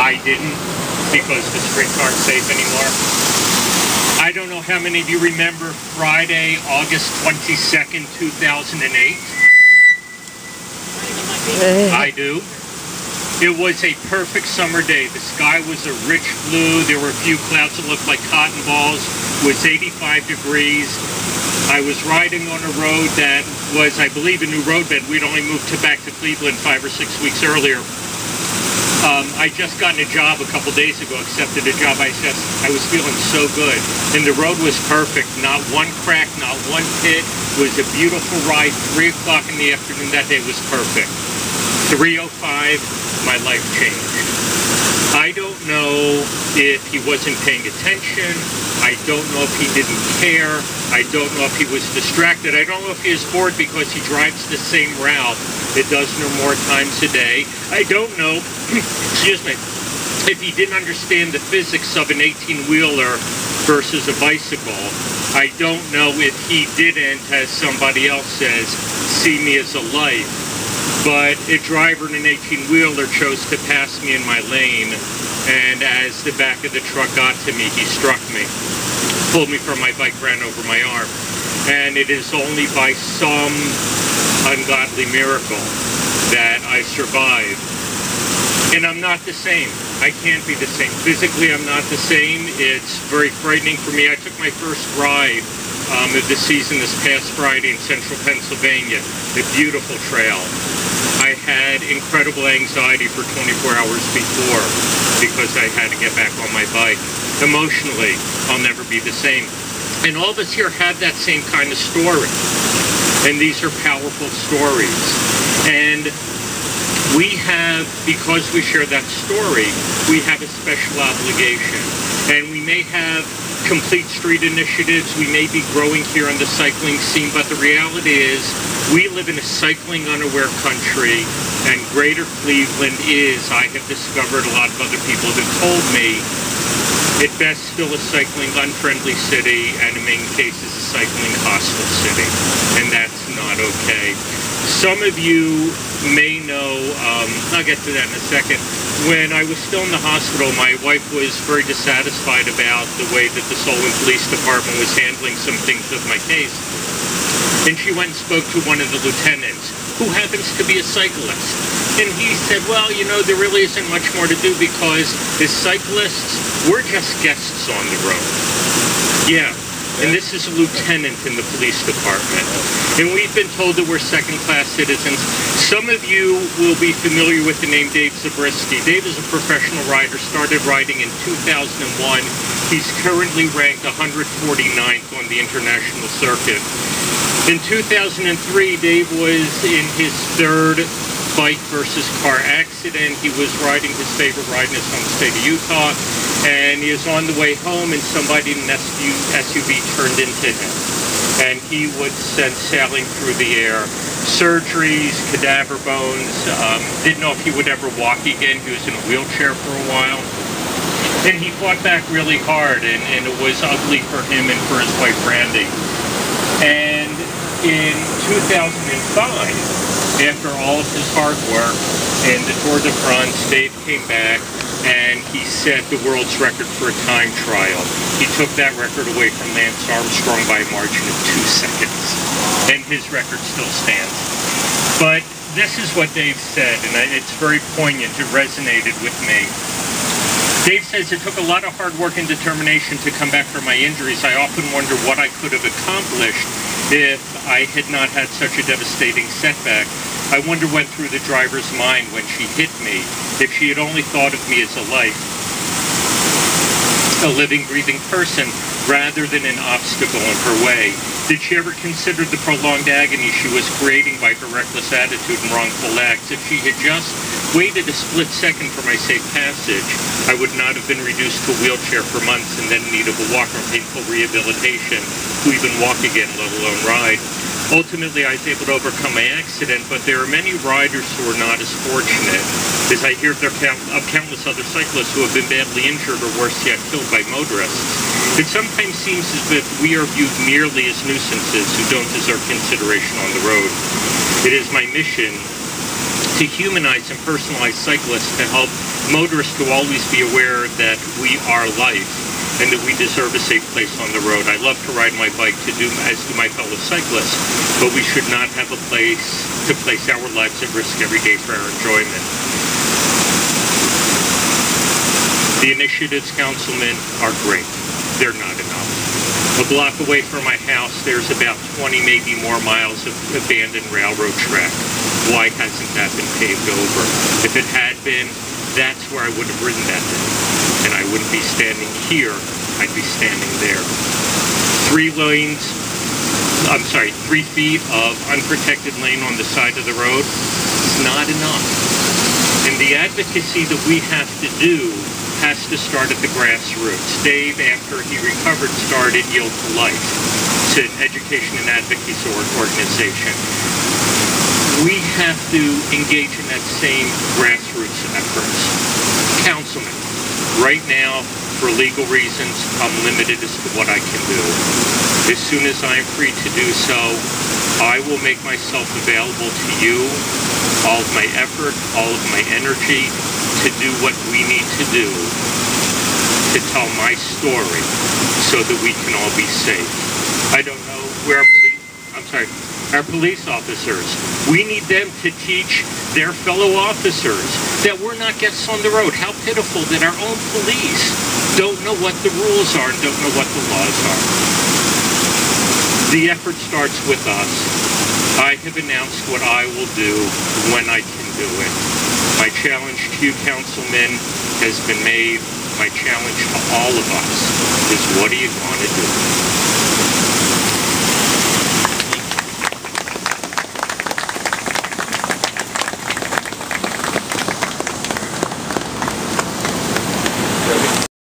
I didn't, because the streets aren't safe anymore. I don't know how many of you remember Friday, August 22nd, 2008. I do. It was a perfect summer day. The sky was a rich blue. There were a few clouds that looked like cotton balls. It was 85 degrees. I was riding on a road that was, I believe, a new roadbed. We'd only moved back to Cleveland 5 or 6 weeks earlier. I just gotten a job a couple days ago, accepted a job. I was feeling so good. And the road was perfect. Not one crack, not one pit. It was a beautiful ride. 3 o'clock in the afternoon that day was perfect. 3:05, my life changed. I don't know if he wasn't paying attention. I don't know if he didn't care. I don't know if he was distracted. I don't know if he was bored because he drives the same route a dozen or more times a day. I don't know, excuse me, if he didn't understand the physics of an 18-wheeler versus a bicycle. I don't know if he didn't, as somebody else says, see me as a light. But a driver in an 18-wheeler chose to pass me in my lane, and as the back of the truck got to me, he struck me, pulled me from my bike, ran over my arm. And it is only by some ungodly miracle that I survived. And I'm not the same. I can't be the same. Physically, I'm not the same. It's very frightening for me. I took my first ride of the season this past Friday in central Pennsylvania, a beautiful trail. I had incredible anxiety for 24 hours before because I had to get back on my bike. Emotionally, I'll never be the same. And all of us here have that same kind of story. And these are powerful stories. And we have, because we share that story, we have a special obligation. And we may have complete street initiatives, we may be growing here in the cycling scene, but the reality is we live in a cycling unaware country, and Greater Cleveland is, I have discovered, a lot of other people have told me, at best still a cycling unfriendly city, and in many cases a cycling hostile city, and that's not okay. Some of you may know, I'll get to that in a second, when I was still in the hospital, my wife was very dissatisfied about the way that the Solon Police Department was handling some things with my case. And she went and spoke to one of the lieutenants, who happens to be a cyclist. And he said, well, you know, there really isn't much more to do because as cyclists, we're just guests on the road. Yeah. And this is a lieutenant in the police department. And we've been told that we're second-class citizens. Some of you will be familiar with the name Dave Zabriskie. Dave is a professional rider, started riding in 2001. He's currently ranked 149th on the international circuit. In 2003, Dave was in his third bike versus car accident. He was riding his favorite ride in his home state of Utah, and he is on the way home, and somebody in an SUV turned into him, and he was sent sailing through the air. Surgeries, cadaver bones, didn't know if he would ever walk again. He was in a wheelchair for a while, and he fought back really hard, and it was ugly for him and for his wife, Randy. And in 2005, after all of his hard work in the Tour de France, Dave came back and he set the world's record for a time trial. He took that record away from Lance Armstrong by a margin of 2 seconds. And his record still stands. But this is what Dave said, and it's very poignant. It resonated with me. Dave says, it took a lot of hard work and determination to come back from my injuries. I often wonder what I could have accomplished if I had not had such a devastating setback. I wonder what through the driver's mind when she hit me, if she had only thought of me as a life, a living, breathing person, rather than an obstacle in her way. Did she ever consider the prolonged agony she was creating by her reckless attitude and wrongful acts? If she had just waited a split second for my safe passage, I would not have been reduced to a wheelchair for months and then in need of a walker and painful rehabilitation to even walk again, let alone ride. Ultimately, I was able to overcome my accident, but there are many riders who are not as fortunate, as I hear of countless other cyclists who have been badly injured or worse yet, killed by motorists. It sometimes seems as if we are viewed merely as nuisances who don't deserve consideration on the road. It is my mission to humanize and personalize cyclists, to help motorists to always be aware that we are life and that we deserve a safe place on the road. I love to ride my bike, as do my fellow cyclists, but we should not have a place to place our lives at risk every day for our enjoyment. The initiatives, Councilman, are great. They're not enough. A block away from my house, there's about 20, maybe more miles of abandoned railroad track. Why hasn't that been paved over? If it had been, that's where I would have ridden that day. And I wouldn't be standing here, I'd be standing there. 3 feet of unprotected lane on the side of the road is not enough. And the advocacy that we have to do has to start at the grassroots. Dave, after he recovered, started Yield to Life. It's an education and advocacy organization. We have to engage in that same grassroots efforts. Councilman, right now, for legal reasons, I'm limited as to what I can do. As soon as I am free to do so, I will make myself available to you, all of my effort, all of my energy, to do what we need to do to tell my story so that we can all be safe. I don't know where our police officers, we need them to teach their fellow officers that we're not guests on the road. How pitiful that our own police don't know what the rules are and don't know what the laws are. The effort starts with us. I have announced what I will do when I can do it. My challenge to you, Councilman, has been made. My challenge to all of us is, what are you going to do?